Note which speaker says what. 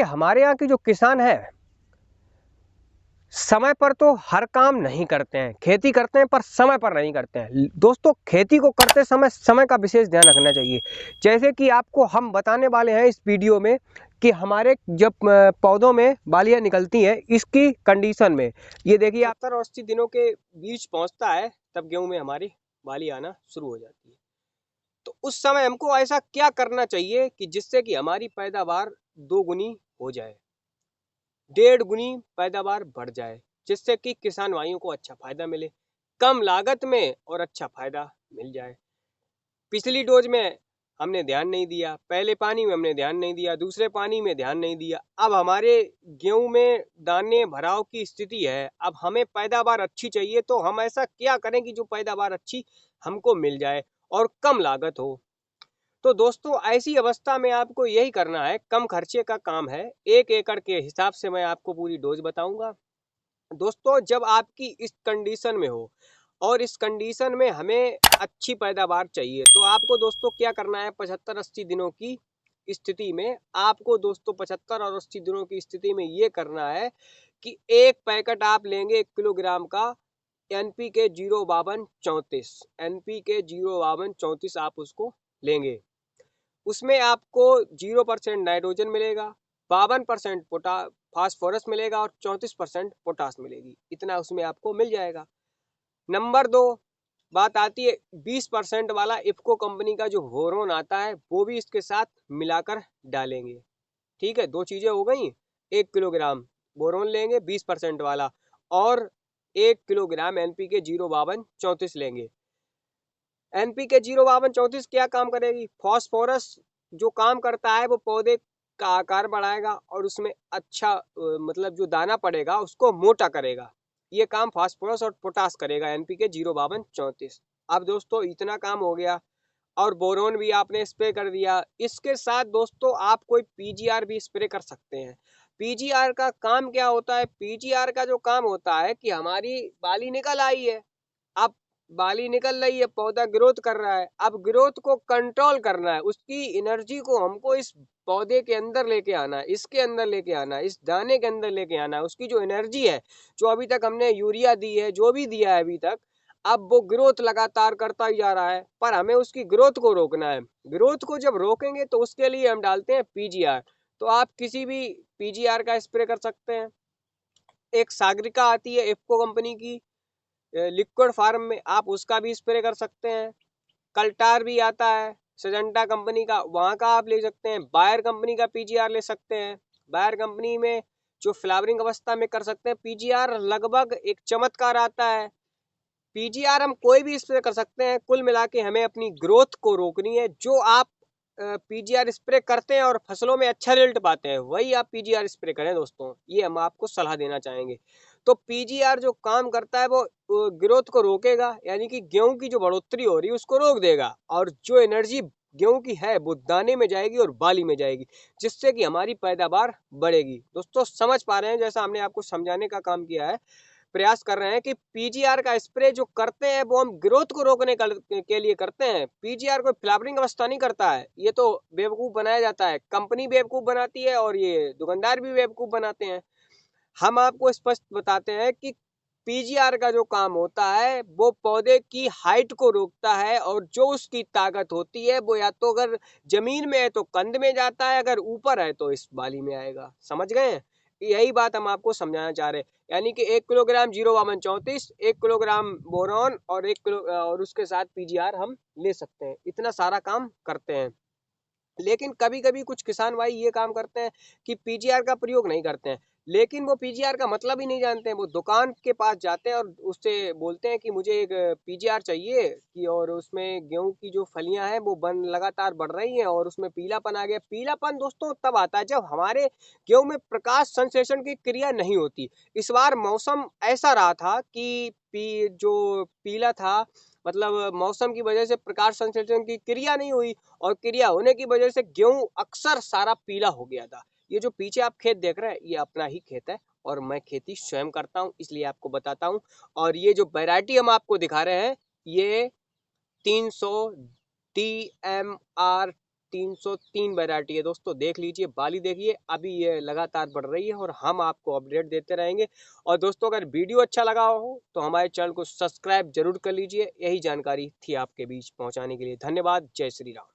Speaker 1: हमारे यहाँ के जो किसान है समय पर तो हर काम नहीं करते हैं, खेती करते हैं पर समय पर नहीं करते हैं। दोस्तों खेती को करते समय समय का विशेष ध्यान रखना चाहिए। जैसे कि आपको हम बताने वाले हैं इस वीडियो में कि हमारे जब पौधों में बालियां निकलती हैं इसकी कंडीशन में, ये देखिए 70 और 80 दिनों के बीच पहुंचता है तब गेहूं में हमारी बाली आना शुरू हो जाती है। तो उस समय हमको ऐसा क्या करना चाहिए कि जिससे कि हमारी पैदावार 2 गुनी हो जाए, 1.5 गुनी पैदावार बढ़ जाए, जिससे कि किसान भाइयों को अच्छा फायदा मिले, कम लागत में और अच्छा फायदा मिल जाए। पिछली डोज में हमने ध्यान नहीं दिया, पहले पानी में हमने ध्यान नहीं दिया, दूसरे पानी में ध्यान नहीं दिया। अब हमारे गेहूं में दाने भराव की स्थिति है, अब हमें पैदावार अच्छी चाहिए, तो हम ऐसा क्या करें कि जो पैदावार अच्छी हमको मिल जाए और कम लागत हो। तो दोस्तों ऐसी अवस्था में आपको यही करना है, कम खर्चे का काम है। 1 एकड़ के हिसाब से मैं आपको पूरी डोज बताऊंगा। दोस्तों जब आपकी इस कंडीशन में हो और इस कंडीशन में हमें अच्छी पैदावार चाहिए, तो आपको दोस्तों क्या करना है, 75-80 दिनों की स्थिति में आपको दोस्तों 75 और 80 दिनों की स्थिति में ये करना है कि एक पैकेट आप लेंगे 1 किलोग्राम का NPK 05234, NPK 05234 आप उसको लेंगे। उसमें आपको 0% नाइट्रोजन मिलेगा, 52% फास्फोरस मिलेगा और 34% पोटास मिलेगी। इतना उसमें आपको मिल जाएगा। नंबर 2 बात आती है 20% वाला इफ्को कंपनी का जो बोरोन आता है, वो भी इसके साथ मिलाकर डालेंगे। ठीक है, 2 चीजें हो गई। 1 किलोग्राम बोरोन लेंगे 20% वाला और 1 किलोग्राम NPK 05234 लेंगे। NPK 05234 क्या काम करेगी? फास्फोरस जो काम करता है वो पौधे का आकार बढ़ाएगा और उसमें अच्छा मतलब जो दाना पड़ेगा उसको मोटा करेगा। ये काम फास्फोरस और पोटास करेगा NPK 05234। अब दोस्तों इतना काम हो गया और बोरोन भी आपने स्प्रे कर दिया। इसके साथ दोस्तों आप कोई PGR भी स्प्रे कर सकते हैं। PGR का काम क्या होता है? PGR का जो काम होता है कि हमारी बाली निकल आई है, अब बाली निकल रही है, पौधा ग्रोथ कर रहा है, अब ग्रोथ को कंट्रोल करना है, उसकी एनर्जी को हमको इस पौधे के अंदर लेके आना है, इसके अंदर लेके आना है, इस दाने के अंदर लेके आना है। उसकी जो एनर्जी है, जो अभी तक हमने यूरिया दी है, जो भी दिया है अभी तक, अब वो ग्रोथ लगातार करता ही जा रहा है, पर हमें उसकी ग्रोथ को रोकना है। ग्रोथ को जब रोकेंगे तो उसके लिए हम डालते हैं PGR। तो आप किसी भी PGR का स्प्रे कर सकते हैं। एक सागरिका आती है इफ्को कंपनी की लिक्विड फार्म में, आप उसका भी स्प्रे कर सकते हैं। कल्टार भी आता है सिजेंटा कंपनी का, वहां का आप ले सकते हैं। बायर कंपनी का PGR ले सकते हैं। बायर कंपनी में जो फ्लावरिंग अवस्था में कर सकते हैं PGR, लगभग एक चमत्कार आता है। PGR हम कोई भी स्प्रे कर सकते हैं, कुल मिला के हमें अपनी ग्रोथ को रोकनी है। जो आप PGR स्प्रे करते हैं और फसलों में अच्छा रिजल्ट पाते हैं, वही आप PGR स्प्रे करें दोस्तों, ये हम आपको सलाह देना चाहेंगे। तो PGR जो काम करता है वो ग्रोथ को रोकेगा, यानी कि गेहूं की जो बढ़ोतरी हो रही है उसको रोक देगा, और जो एनर्जी गेहूं की है वो दाने में जाएगी और बाली में जाएगी, जिससे कि हमारी पैदावार बढ़ेगी। दोस्तों समझ पा रहे हैं, जैसा हमने आपको समझाने का काम किया है, प्रयास कर रहे हैं कि PGR का स्प्रे जो करते हैं वो हम ग्रोथ को रोकने के लिए करते हैं। PGR कोई फ्लावरिंग अवस्था नहीं करता है, ये तो बेवकूफ बनाया जाता है, कंपनी बेवकूफ बनाती है और ये दुकानदार भी बेवकूफ बनाते हैं। हम आपको स्पष्ट बताते हैं कि PGR का जो काम होता है वो पौधे की हाइट को रोकता है, और जो उसकी ताकत होती है वो या तो अगर जमीन में है तो कंद में जाता है, अगर ऊपर है तो इस बाली में आएगा। समझ गए? यही बात हम आपको समझाना चाह रहे हैं। यानी कि 1 किलोग्राम 05234, 1 किलोग्राम बोरॉन और 1 किलो और उसके साथ PGR हम ले सकते हैं। इतना सारा काम करते हैं। लेकिन कभी कभी कुछ किसान भाई ये काम करते हैं कि PGR का प्रयोग नहीं करते हैं, लेकिन वो PGR का मतलब ही नहीं जानते हैं। वो दुकान के पास जाते हैं और उससे बोलते हैं कि मुझे एक PGR चाहिए, कि और उसमें गेहूं की जो फलियां हैं वो बन लगातार बढ़ रही हैं और उसमें पीलापन आ गया। पीलापन दोस्तों तब आता है जब हमारे गेहूं में प्रकाश संश्लेषण की क्रिया नहीं होती। इस बार मौसम ऐसा रहा था कि जो पीला था, मतलब मौसम की वजह से प्रकाश संश्लेषण की क्रिया नहीं हुई, और क्रिया होने की वजह से गेहूं अक्सर सारा पीला हो गया था। ये जो पीछे आप खेत देख रहे हैं ये अपना ही खेत है, और मैं खेती स्वयं करता हूं इसलिए आपको बताता हूं। और ये जो वैरायटी हम आपको दिखा रहे हैं ये 300 DMR 303 वैरायटी है दोस्तों, देख लीजिए, बाली देखिए, अभी ये लगातार बढ़ रही है और हम आपको अपडेट देते रहेंगे। और दोस्तों अगर वीडियो अच्छा लगा हो तो हमारे चैनल को सब्सक्राइब जरूर कर लीजिए। यही जानकारी थी आपके बीच पहुंचाने के लिए। धन्यवाद। जय श्री राम।